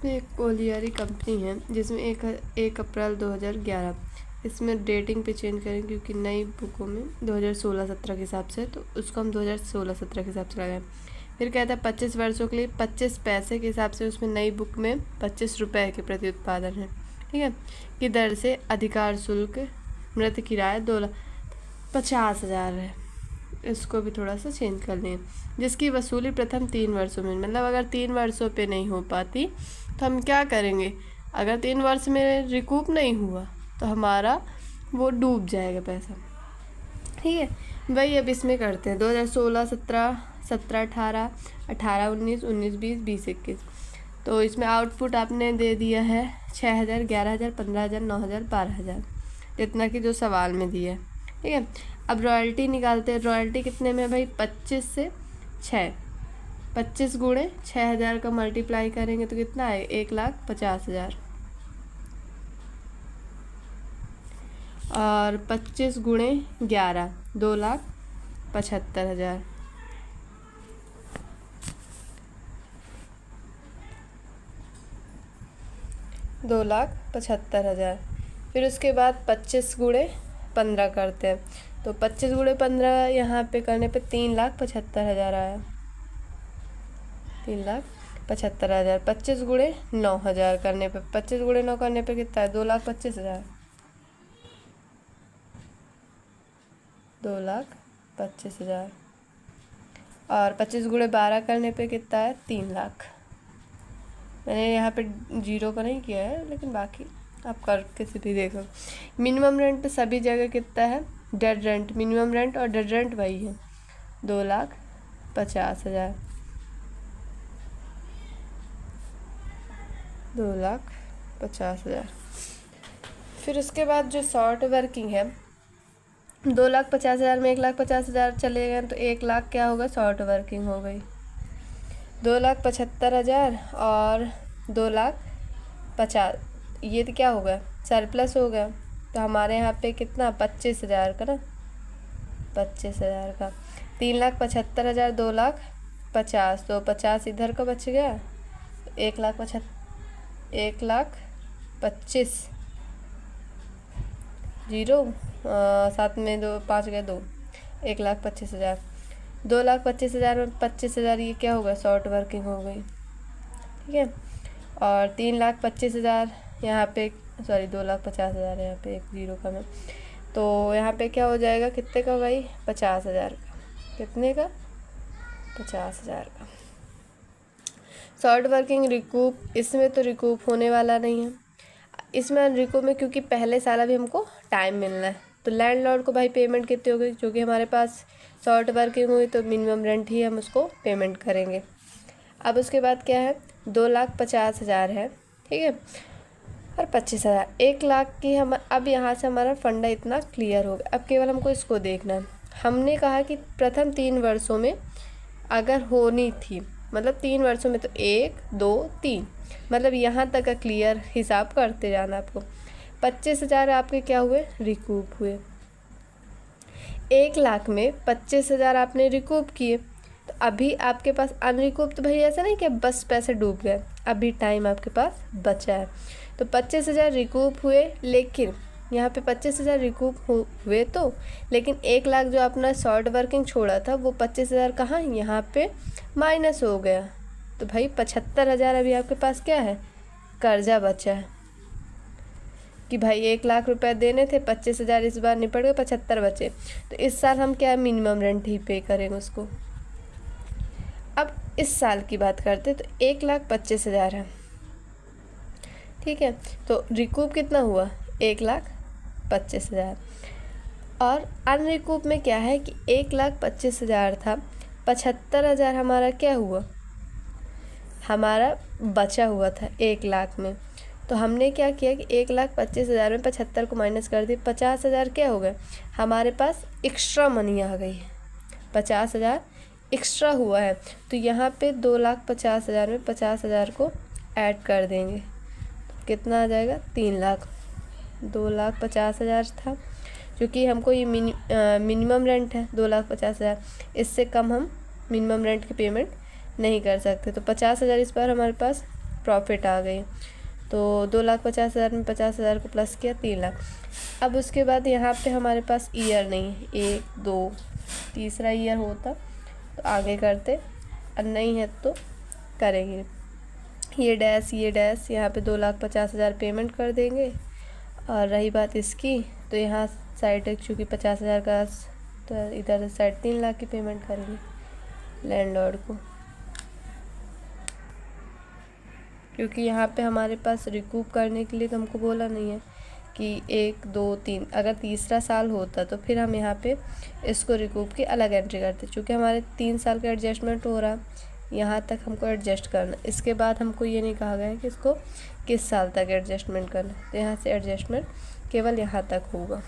इसमें एक colliery company है जिसमें 1 अप्रैल 2011, इसमें डेटिंग पे चेंज करें क्योंकि नई बुकों में 2016-17 के हिसाब से, तो उसको हम 2016-17 के हिसाब से लगाएं। फिर कहता है 25 वर्षों के लिए 25 पैसे के हिसाब से, उसमें नई बुक में 25 रुपये के प्रति उत्पादन है, ठीक है, की दर से अधिकार शुल्क मृत किराया 2,50,000 है। इसको भी थोड़ा सा चेंज कर लें, जिसकी वसूली प्रथम 3 वर्षों में, मतलब अगर 3 वर्षों पे नहीं हो पाती तो हम क्या करेंगे, अगर 3 वर्ष में रिकूप नहीं हुआ तो हमारा वो डूब जाएगा पैसा, ठीक है। वही अब इसमें करते हैं 2016-17, 17-18, 18-19, 19-20, 20-21। तो इसमें आउटपुट आपने दे दिया है 6,000, 11,000, 15,000, 9,000, 12,000, जितना कि जो सवाल में दिया है, ठीक है। अब रॉयल्टी निकालते हैं। रॉयल्टी कितने में भाई, 25 से 6, 25 गुणे 6,000 का मल्टीप्लाई करेंगे तो कितना है, 1,50,000, और 25 गुणे 11, 2,75,000, फिर उसके बाद 25 गुणे 15 करते हैं, तो 25 गुणे 15 यहाँ पे करने पे 3,75,000 आया, 3,75,000। 25 गुणे 9,000 करने पे, 25 गुणे 9 करने पे कितना है, 2,25,000, 2,25,000। और 25 गुणे 12 करने पे कितना है, 3 लाख। मैंने यहाँ पे जीरो का नहीं किया है, लेकिन बाकी आप करके भी देखो। मिनिमम रेंट सभी जगह कितना है, डेड रेंट, मिनिमम रेंट और डेड रेंट वही है, 2,50,000, 2,50,000। फिर उसके बाद जो शॉर्ट वर्किंग है, 2,50,000 में 1,50,000 चले गए तो 1 लाख क्या होगा, शॉर्ट वर्किंग हो गई। 2,75,000 और 2,50,000, ये तो क्या होगा, सरप्लस हो गया। तो हमारे यहाँ पे कितना, 25,000 का ना, 25,000 का, 3,75,000, 2,50,000, तो 50 इधर का बच गया, 1,25,000, जीरो, साथ में 2 5 गए 2, 1,25,000, 2,25,000 में 25,000, ये क्या होगा, शॉर्ट वर्किंग हो गई, ठीक है। और 3,25,000 यहाँ पे, सॉरी 2,50,000 यहाँ पे एक जीरो का में, तो यहाँ पे क्या हो जाएगा, कितने का भाई, 50,000 का, कितने का, 50,000 का। शॉर्ट वर्किंग रिकूप, इसमें तो रिकूप होने वाला नहीं है, इसमें रिकूप में क्योंकि पहले साल अभी हमको टाइम मिलना है, तो लैंडलॉर्ड को भाई पेमेंट कितनी होगी, क्योंकि हमारे पास शॉर्ट वर्किंग हुई तो मिनिमम रेंट ही हम उसको पेमेंट करेंगे। अब उसके बाद क्या है, 2,50,000 है, ठीक है, और 25,000, 1 लाख की हम, अब यहाँ से हमारा फंडा इतना क्लियर हो गया। अब केवल हमको इसको देखना है। हमने कहा कि प्रथम 3 वर्षों में अगर होनी थी, मतलब 3 वर्षों में, तो 1 2 3, मतलब यहाँ तक का क्लियर हिसाब करते जाना आपको। 25,000 आपके क्या हुए, रिकूप हुए। 1 लाख में 25,000 आपने रिकूप किए, तो अभी आपके पास अनरिकूप, तो भाई ऐसा नहीं कि बस पैसे डूब गए, अभी टाइम आपके पास बचा है। तो 25,000 रिकूप हुए, लेकिन यहाँ पे 25,000 रिकूप हुए तो, लेकिन 1 लाख जो अपना शॉर्ट वर्किंग छोड़ा था वो 25,000 कहाँ, यहाँ पे माइनस हो गया। तो भाई 75,000 अभी आपके पास क्या है, कर्जा बचा है, कि भाई 1 लाख रुपए देने थे, 25,000 इस बार निपट गए, 75 बचे, तो इस साल हम क्या मिनिमम रेंट ही पे करेंगे उसको। अब इस साल की बात करते तो 1,25,000 है, ठीक है, तो रिकूप कितना हुआ, 1,25,000। और अनरिकूप में क्या है कि 1,25,000 था, 75,000 हमारा क्या हुआ, हमारा बचा हुआ था 1 लाख में। तो हमने क्या किया कि 1,25,000 में 75 को माइनस कर दिए, 50,000 क्या हो गए, हमारे पास एक्स्ट्रा मनी आ गई है, 50,000 एक्स्ट्रा हुआ है। तो यहाँ पे 2,50,000 में 50,000 को ऐड कर देंगे, कितना आ जाएगा, 3 लाख। 2,50,000 था, क्योंकि हमको ये मिनिमम रेंट है 2,50,000, इससे कम हम मिनिमम रेंट की पेमेंट नहीं कर सकते, तो 50,000 इस बार हमारे पास प्रॉफिट आ गई। तो 2,50,000 में 50,000 को प्लस किया 3 लाख। अब उसके बाद यहाँ पे हमारे पास ईयर नहीं है, 1 2 तीसरा ईयर होता तो आगे करते, और नहीं है तो करेंगे। ये डैश यहाँ पे 2,50,000 पेमेंट कर देंगे। और रही बात इसकी, तो यहाँ साइड चूँकि 50,000 का, तो इधर साइड 3 लाख की पेमेंट करेंगे लैंडलॉर्ड को, क्योंकि यहाँ पे हमारे पास रिकूप करने के लिए तो हमको बोला नहीं है कि 1 2 3, अगर तीसरा साल होता तो फिर हम यहाँ पे इसको रिकूप की अलग एंट्री करते। चूँकि हमारे 3 साल का एडजस्टमेंट हो रहा, यहाँ तक हमको एडजस्ट करना, इसके बाद हमको ये नहीं कहा गया है कि इसको किस साल तक एडजस्टमेंट करना, तो यहाँ से एडजस्टमेंट केवल यहाँ तक होगा।